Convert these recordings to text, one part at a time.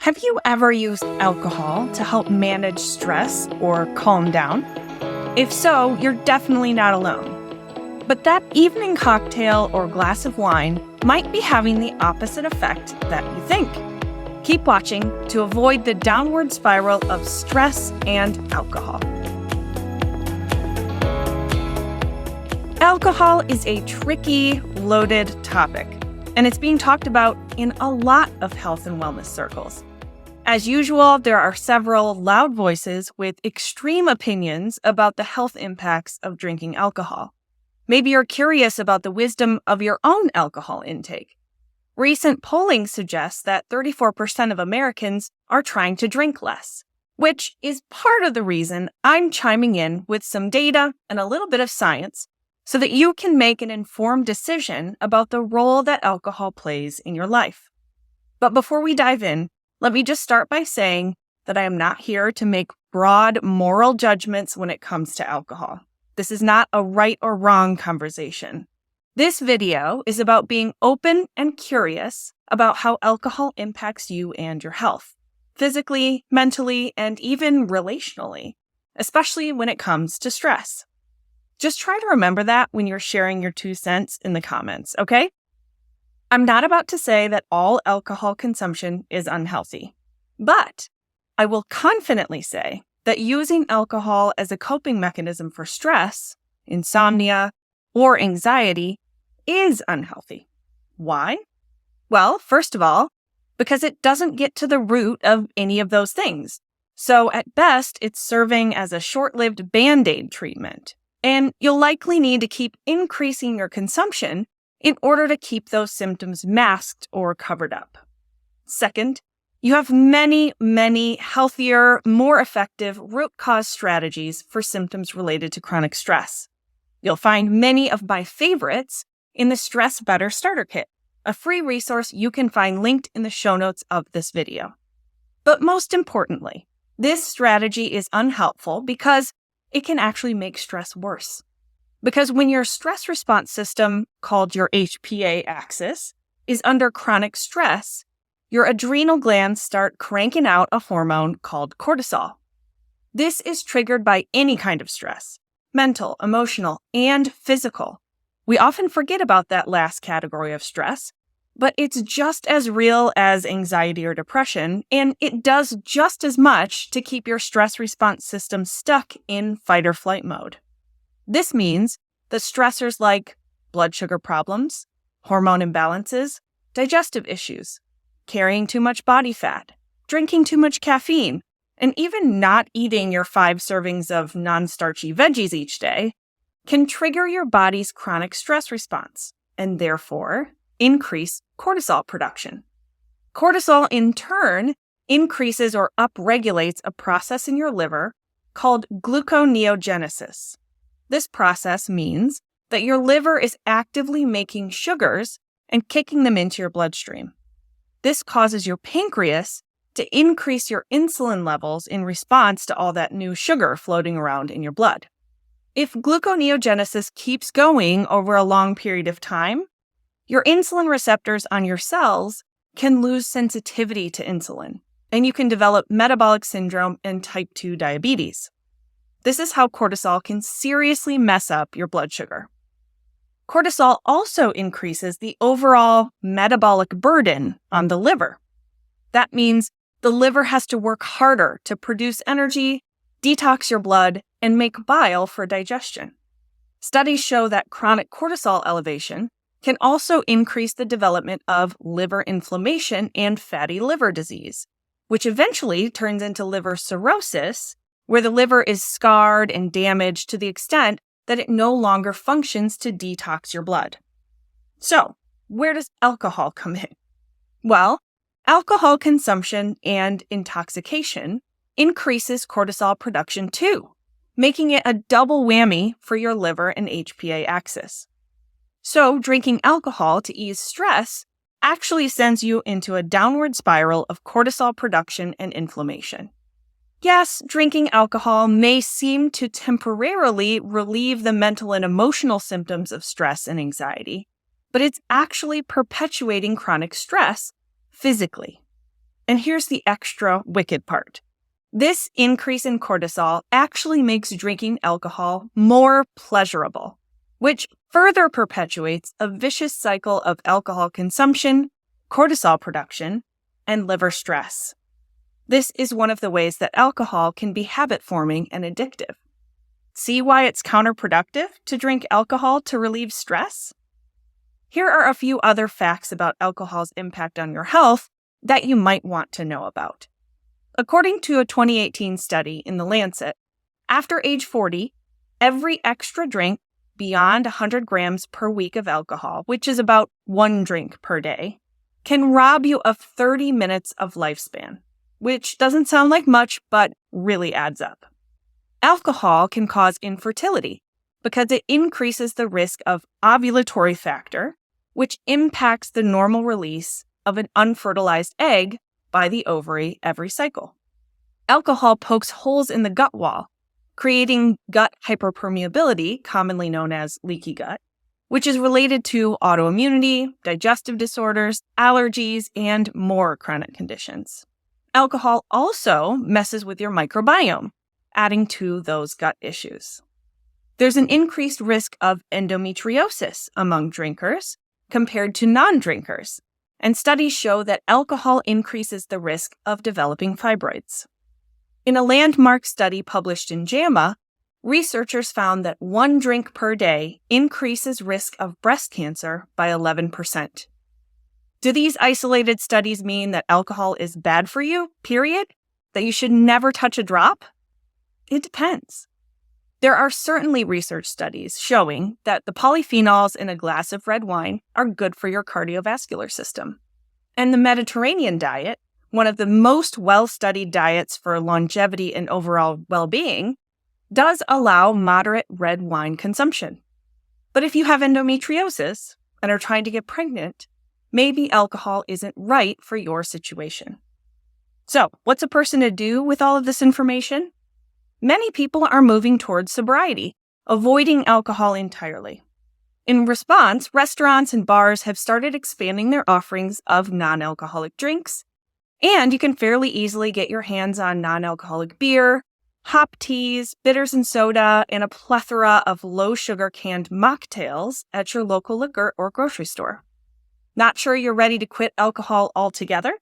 Have you ever used alcohol to help manage stress or calm down? If so, you're definitely not alone. But that evening cocktail or glass of wine might be having the opposite effect that you think. Keep watching to avoid the downward spiral of stress and alcohol. Alcohol is a tricky, loaded topic, and it's being talked about in a lot of health and wellness circles. As usual, there are several loud voices with extreme opinions about the health impacts of drinking alcohol. Maybe you're curious about the wisdom of your own alcohol intake. Recent polling suggests that 34% of Americans are trying to drink less, which is part of the reason I'm chiming in with some data and a little bit of science so that you can make an informed decision about the role that alcohol plays in your life. But before we dive in, let me just start by saying that I am not here to make broad moral judgments when it comes to alcohol. This is not a right or wrong conversation. This video is about being open and curious about how alcohol impacts you and your health, physically, mentally, and even relationally, especially when it comes to stress. Just try to remember that when you're sharing your 2 cents in the comments, okay? I'm not about to say that all alcohol consumption is unhealthy, but I will confidently say that using alcohol as a coping mechanism for stress, insomnia, or anxiety is unhealthy. Why? Well, first of all, because it doesn't get to the root of any of those things. So at best, it's serving as a short-lived Band-Aid treatment, and you'll likely need to keep increasing your consumption in order to keep those symptoms masked or covered up. Second, you have many healthier, more effective root cause strategies for symptoms related to chronic stress. You'll find many of my favorites in the Stress Better Starter Kit, a free resource you can find linked in the show notes of this video. But most importantly, this strategy is unhelpful because it can actually make stress worse. Because when your stress response system, called your HPA axis, is under chronic stress, your adrenal glands start cranking out a hormone called cortisol. This is triggered by any kind of stress, mental, emotional, and physical. We often forget about that last category of stress, but it's just as real as anxiety or depression, and it does just as much to keep your stress response system stuck in fight or flight mode. This means that stressors like blood sugar problems, hormone imbalances, digestive issues, carrying too much body fat, drinking too much caffeine, and even not eating your 5 servings of non-starchy veggies each day can trigger your body's chronic stress response and therefore increase cortisol production. Cortisol, in turn, increases or upregulates a process in your liver called gluconeogenesis. This process means that your liver is actively making sugars and kicking them into your bloodstream. This causes your pancreas to increase your insulin levels in response to all that new sugar floating around in your blood. If gluconeogenesis keeps going over a long period of time, your insulin receptors on your cells can lose sensitivity to insulin, and you can develop metabolic syndrome and type 2 diabetes. This is how cortisol can seriously mess up your blood sugar. Cortisol also increases the overall metabolic burden on the liver. That means the liver has to work harder to produce energy, detox your blood, and make bile for digestion. Studies show that chronic cortisol elevation can also increase the development of liver inflammation and fatty liver disease, which eventually turns into liver cirrhosis, where the liver is scarred and damaged to the extent that it no longer functions to detox your blood. So, where does alcohol come in? Well, alcohol consumption and intoxication increases cortisol production too, making it a double whammy for your liver and HPA axis. So, drinking alcohol to ease stress actually sends you into a downward spiral of cortisol production and inflammation. Yes, drinking alcohol may seem to temporarily relieve the mental and emotional symptoms of stress and anxiety, but it's actually perpetuating chronic stress physically. And here's the extra wicked part. This increase in cortisol actually makes drinking alcohol more pleasurable, which further perpetuates a vicious cycle of alcohol consumption, cortisol production, and liver stress. This is one of the ways that alcohol can be habit-forming and addictive. See why it's counterproductive to drink alcohol to relieve stress? Here are a few other facts about alcohol's impact on your health that you might want to know about. According to a 2018 study in The Lancet, after age 40, every extra drink beyond 100 grams per week of alcohol, which is about 1 drink per day, can rob you of 30 minutes of lifespan, which doesn't sound like much, but really adds up. Alcohol can cause infertility because it increases the risk of ovulatory factor, which impacts the normal release of an unfertilized egg by the ovary every cycle. Alcohol pokes holes in the gut wall, creating gut hyperpermeability, commonly known as leaky gut, which is related to autoimmunity, digestive disorders, allergies, and more chronic conditions. Alcohol also messes with your microbiome, adding to those gut issues. There's an increased risk of endometriosis among drinkers compared to non-drinkers, and studies show that alcohol increases the risk of developing fibroids. In a landmark study published in JAMA, researchers found that 1 drink per day increases risk of breast cancer by 11%. Do these isolated studies mean that alcohol is bad for you, period? That you should never touch a drop? It depends. There are certainly research studies showing that the polyphenols in a glass of red wine are good for your cardiovascular system. And the Mediterranean diet, one of the most well-studied diets for longevity and overall well-being, does allow moderate red wine consumption. But if you have endometriosis and are trying to get pregnant, maybe alcohol isn't right for your situation. So, what's a person to do with all of this information? Many people are moving towards sobriety, avoiding alcohol entirely. In response, restaurants and bars have started expanding their offerings of non-alcoholic drinks, and you can fairly easily get your hands on non-alcoholic beer, hop teas, bitters and soda, and a plethora of low-sugar canned mocktails at your local liquor or grocery store. Not sure you're ready to quit alcohol altogether?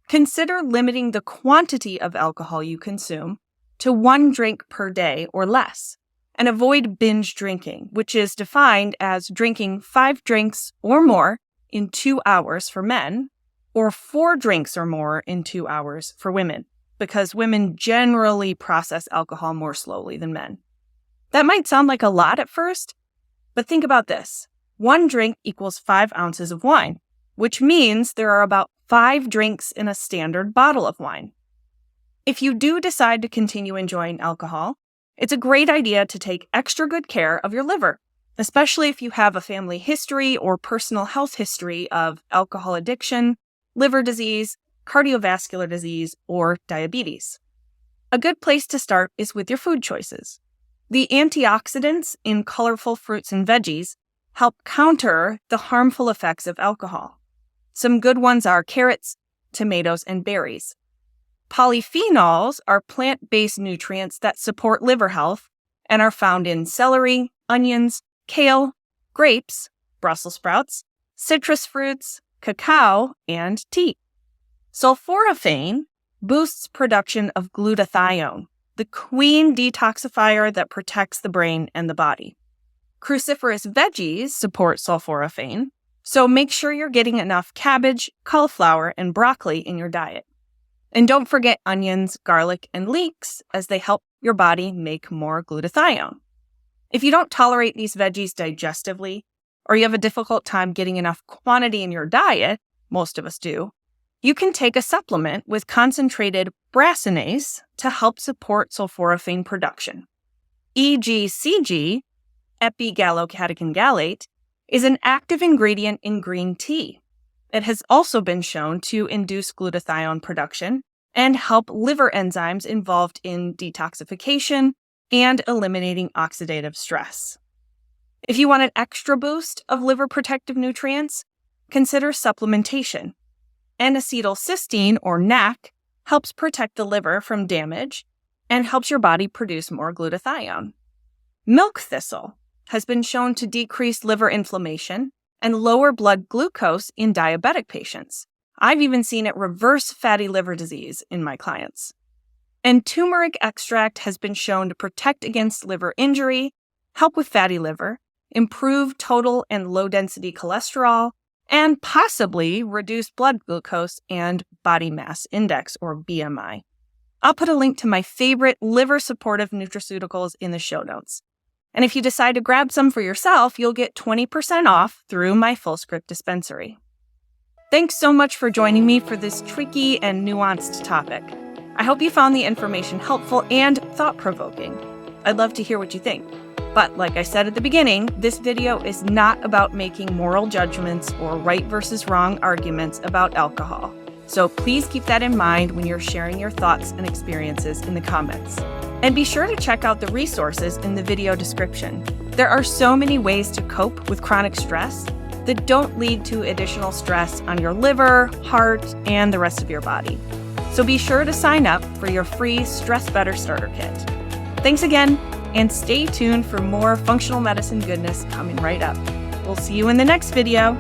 Consider limiting the quantity of alcohol you consume to 1 drink per day or less, and avoid binge drinking, which is defined as drinking 5 drinks or more in 2 hours for men, or 4 drinks or more in 2 hours for women, because women generally process alcohol more slowly than men. That might sound like a lot at first, but think about this. 1 drink equals 5 ounces of wine, which means there are about 5 drinks in a standard bottle of wine. If you do decide to continue enjoying alcohol, it's a great idea to take extra good care of your liver, especially if you have a family history or personal health history of alcohol addiction, liver disease, cardiovascular disease, or diabetes. A good place to start is with your food choices. The antioxidants in colorful fruits and veggies help counter the harmful effects of alcohol. Some good ones are carrots, tomatoes, and berries. Polyphenols are plant-based nutrients that support liver health and are found in celery, onions, kale, grapes, Brussels sprouts, citrus fruits, cacao, and tea. Sulforaphane boosts production of glutathione, the queen detoxifier that protects the brain and the body. Cruciferous veggies support sulforaphane, so make sure you're getting enough cabbage, cauliflower, and broccoli in your diet. And don't forget onions, garlic, and leeks, as they help your body make more glutathione. If you don't tolerate these veggies digestively, or you have a difficult time getting enough quantity in your diet, most of us do, you can take a supplement with concentrated brasinase to help support sulforaphane production. EGCG, epigallocatechin gallate, is an active ingredient in green tea. It has also been shown to induce glutathione production and help liver enzymes involved in detoxification and eliminating oxidative stress. If you want an extra boost of liver protective nutrients, consider supplementation. N-acetylcysteine, or NAC, helps protect the liver from damage and helps your body produce more glutathione. Milk thistle has been shown to decrease liver inflammation and lower blood glucose in diabetic patients. I've even seen it reverse fatty liver disease in my clients. And turmeric extract has been shown to protect against liver injury, help with fatty liver, improve total and low-density cholesterol, and possibly reduce blood glucose and body mass index, or BMI. I'll put a link to my favorite liver-supportive nutraceuticals in the show notes. And if you decide to grab some for yourself, you'll get 20% off through my Fullscript dispensary. Thanks so much for joining me for this tricky and nuanced topic. I hope you found the information helpful and thought-provoking. I'd love to hear what you think. But like I said at the beginning, this video is not about making moral judgments or right versus wrong arguments about alcohol. So please keep that in mind when you're sharing your thoughts and experiences in the comments. And be sure to check out the resources in the video description. There are so many ways to cope with chronic stress that don't lead to additional stress on your liver, heart, and the rest of your body. So be sure to sign up for your free Stress Better Starter Kit. Thanks again, and stay tuned for more functional medicine goodness coming right up. We'll see you in the next video.